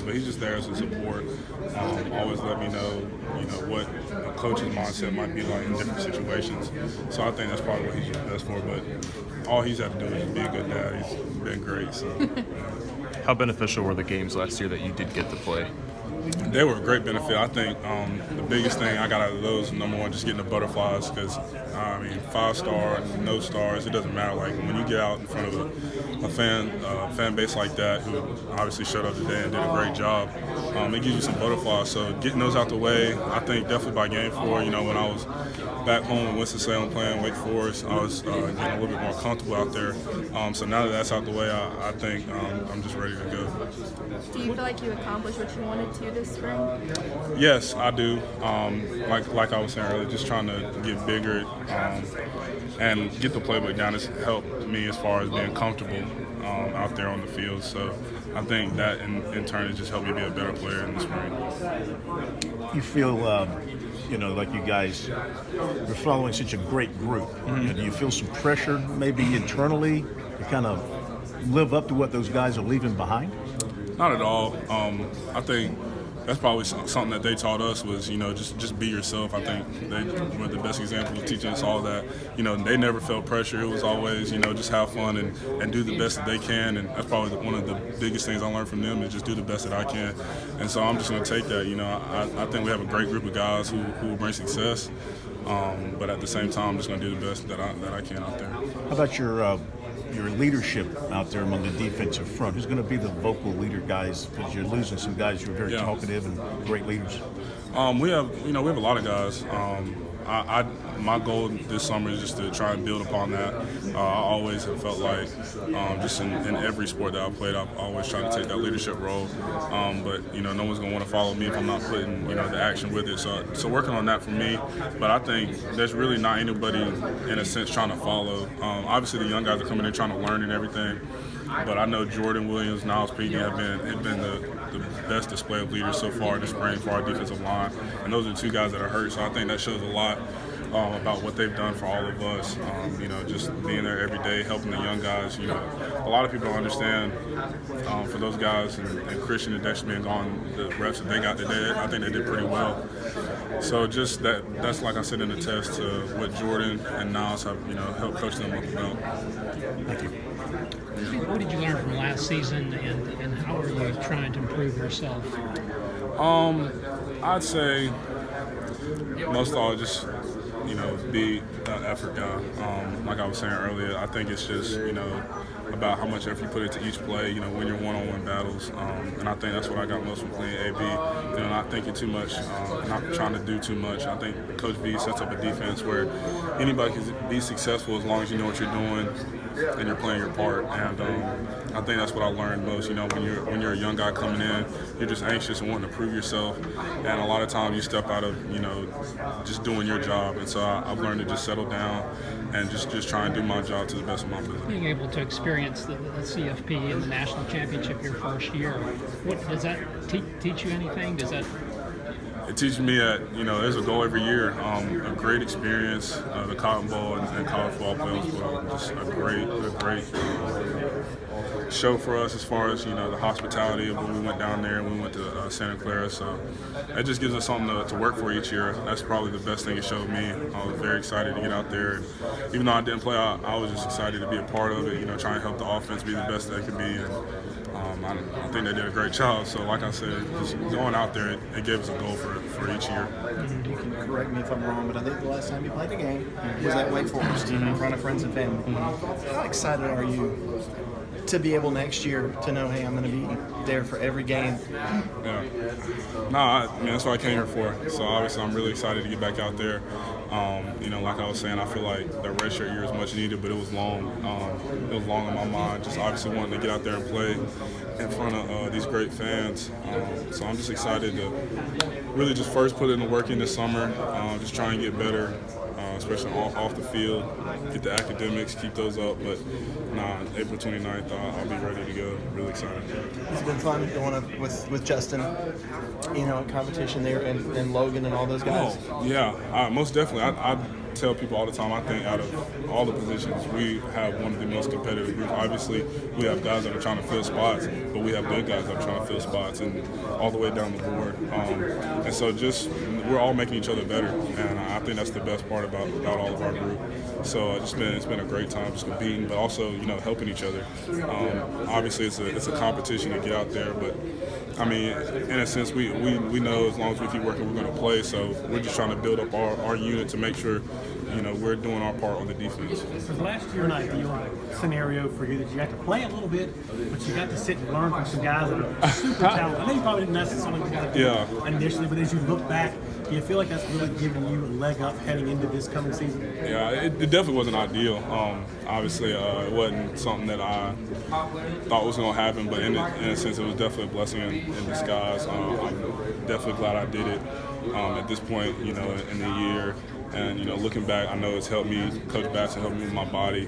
but he's just there as a support. Always let me know, what a coach's mindset might be like in different situations. So I think that's probably what he's best for. But all he's had to do is be a good dad. He's been great. So. How beneficial were the games last year that you did get to play? They were a great benefit. I think the biggest thing I got out of those, number one, just getting the butterflies because, 5-star, no stars, it doesn't matter. Like, when you get out in front of a fan base like that who obviously showed up today and did a great job, it gives you some butterflies. So getting those out the way, I think definitely by game 4, when I was back home in Winston-Salem playing Wake Forest, I was getting a little bit more comfortable out there. So now that that's out the way, I think I'm just ready to go. Do you feel like you accomplished what you wanted to this spring? Yes, I do. Like I was saying earlier, just trying to get bigger and get the playbook down has helped me as far as being comfortable out there on the field. So I think that in turn has just helped me be a better player in the spring. You feel, like you guys are following such a great group. Mm-hmm. Do you feel some pressure maybe internally to kind of live up to what those guys are leaving behind? Not at all. I think that's probably something that they taught us was, just be yourself. I think they were the best example of teaching us all that. They never felt pressure. It was always, just have fun and do the best that they can. And that's probably one of the biggest things I learned from them is just do the best that I can. And so I'm just going to take that. I think we have a great group of guys who will bring success. But at the same time, I'm just going to do the best that I can out there. How about your leadership out there among the defensive front? Who's going to be the vocal leader guys? Because you're losing some guys who are very talkative and great leaders. We have a lot of guys. My goal this summer is just to try and build upon that. I always have felt like, just in every sport that I've played, I've always tried to take that leadership role. But no one's gonna want to follow me if I'm not putting the action with it. So working on that for me. But I think there's really not anybody in a sense trying to follow. Obviously the young guys are coming in trying to learn and everything. But I know Jordan Williams, Niles Petey have been the best display of leaders so far this spring for our defensive line, and those are the 2 guys that are hurt. So I think that shows a lot about what they've done for all of us. Just being there every day, helping the young guys. A lot of people don't understand for those guys and Christian and Dexter being gone, the reps that they got today, I think they did pretty well. So just that's like I said in the test to what Jordan and Niles have helped coach them up about. Thank you. What did you learn from last season, and how are you trying to improve yourself? I'd say most of all just be an effort guy. Like I was saying earlier, I think it's just about how much effort you put into each play. When you're one-on-one battles, and I think that's what I got most from playing AB. Not thinking too much, not trying to do too much. I think Coach V sets up a defense where anybody can be successful as long as you know what you're doing and you're playing your part. And I think that's what I learned most. When you're a young guy coming in, you're just anxious and wanting to prove yourself. And a lot of times you step out of just doing your job. And so I've learned to just settle down and just try and do my job to the best of my ability. Being able to experience the CFP and the national championship your first year, what does that teach you anything? Does that? It teaches me that there's a goal every year. A great experience. The Cotton Bowl and college football playoffs were just a great show for us as far as the hospitality of when we went down there and we went to Santa Clara. So it just gives us something to work for each year. That's probably the best thing it showed me. I was very excited to get out there. And even though I didn't play, I was just excited to be a part of it. Trying to help the offense be the best they could be. And I think they did a great job. So like I said, just going out there, it gave us a goal for each year. You can correct me if I'm wrong, but I think the last time you played a game was at Wake Forest in front of friends and family. How excited are you to be able next year to know, hey, I'm going to be there for every game? Yeah. No, that's what I came here for. So obviously I'm really excited to get back out there. Like I was saying, I feel like the redshirt year is much needed, but it was long. It was long in my mind. Just obviously wanting to get out there and play in front of these great fans. So I'm just excited to really just first put in the work in this summer, just try and get better, especially off the field, get the academics, keep those up. But April 29th, I'll be ready to go. Really excited. It's been fun going up with Justin, competition there and Logan and all those guys. Oh, yeah, most definitely. tell people all the time, I think out of all the positions, we have one of the most competitive groups. Obviously, we have guys that are trying to fill spots, but we have good guys that are trying to fill spots, and all the way down the board. And so we're all making each other better, and I think that's the best part about all of our group. So it's been a great time just competing, but also helping each other. Obviously, it's a competition to get out there, but I mean, in a sense, we know as long as we keep working, we're going to play. So we're just trying to build up our unit to make sure we're doing our part on the defense. Was last year an ideal scenario for you that you got to play a little bit, but you got to sit and learn from some guys that are super talented? I know you probably didn't necessarily got to do it initially, but as you look back, do you feel like that's really giving you a leg up heading into this coming season? Yeah, it definitely wasn't ideal. Obviously, it wasn't something that I thought was going to happen, but in a sense, it was definitely a blessing in disguise. I'm definitely glad I did it at this point, in the year. And looking back, I know it's helped me. Coach Bassett helped me with my body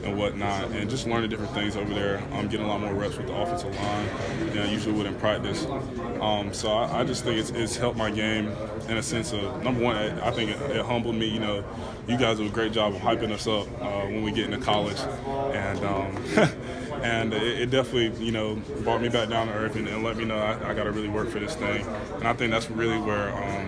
and whatnot, and just learning different things over there. I'm getting a lot more reps with the offensive line than I usually would in practice. So I just think it's helped my game in a sense of, number one, I think it humbled me. You guys do a great job of hyping us up when we get into college, and and it definitely brought me back down to earth and let me know I got to really work for this thing. And I think that's really where I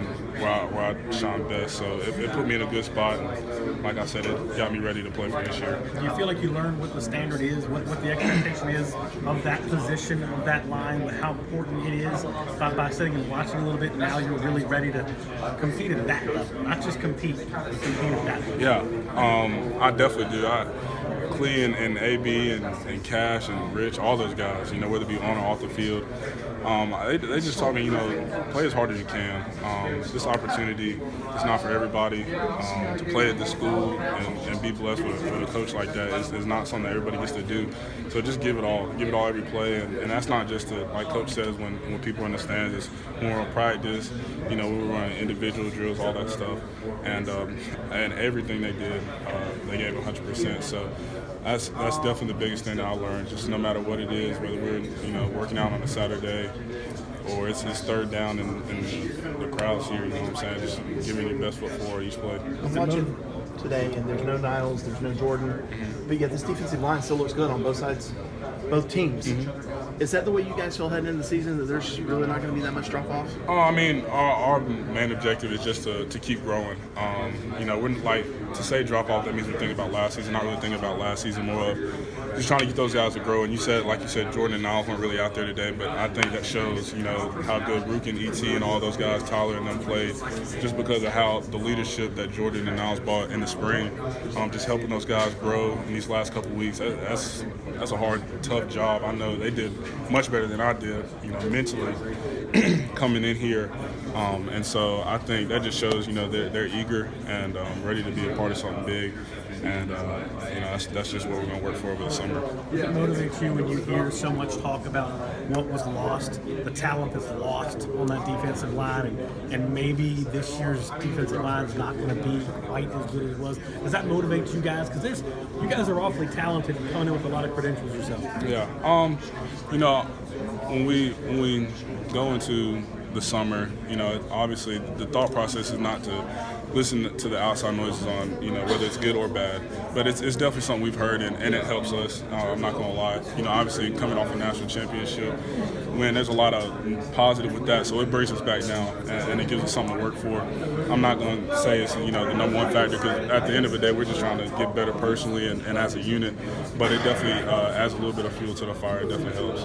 shine best. So it put me in a good spot, and like I said, it got me ready to play for this year. Do you feel like you learned what the standard is, what the expectation is of that position, of that line, how important it is by sitting and watching a little bit? Now you're really ready to compete at that level, not just compete, but compete at that level. Yeah, I definitely do. Clee and AB and Cash and Rich, all those guys, whether it be on or off the field, they just taught me, play as hard as you can. This opportunity is not for everybody. To play at this school and be blessed with a coach like that is not something that everybody gets to do. So just give it all every play. And that's not just like Coach says when people are in the stands, it's when we're on practice, we were running individual drills, all that stuff. And everything they did, they gave 100%. So that's definitely the biggest thing that I learned. Just no matter what it is, whether we're working out on a Saturday or it's third down and the crowd's here, what I'm saying? Just giving your best foot forward each play. I'm watching today, and there's no Niles, there's no Jordan, but yet this defensive line still looks good on both sides, both teams. Is that the way you guys feel heading into the season, that there's really not going to be that much drop-off? I mean, our main objective is just to keep growing. We're like, to say drop-off, that means we're thinking about last season, not really thinking about last season, more of just trying to get those guys to grow. And like you said, Jordan and Niles weren't really out there today, but I think that shows, how good Rook and E.T. and all those guys, Tyler and them played, just because of how the leadership that Jordan and Niles brought in the spring, just helping those guys grow in these last couple of weeks. That's a hard, tough job. I know they did much better than I did, mentally coming in here. And so I think that just shows, they're eager and ready to be a part of something big. And, that's just what we're going to work for over the summer. Does it motivate you when you hear so much talk about what was lost, the talent that's lost on that defensive line, and maybe this year's defensive line is not going to be quite as good as it was? Does that motivate you guys? Because you guys are awfully talented and coming in with a lot of credentials yourself. Yeah. When we go into the summer, obviously the thought process is not to listen to the outside noises on, whether it's good or bad. But it's definitely something we've heard, and it helps us. I'm not going to lie. Obviously coming off a national championship, there's a lot of positive with that, so it brings us back down, and it gives us something to work for. I'm not going to say it's, the number one factor, because at the end of the day, we're just trying to get better personally and as a unit. But it definitely adds a little bit of fuel to the fire. It definitely helps.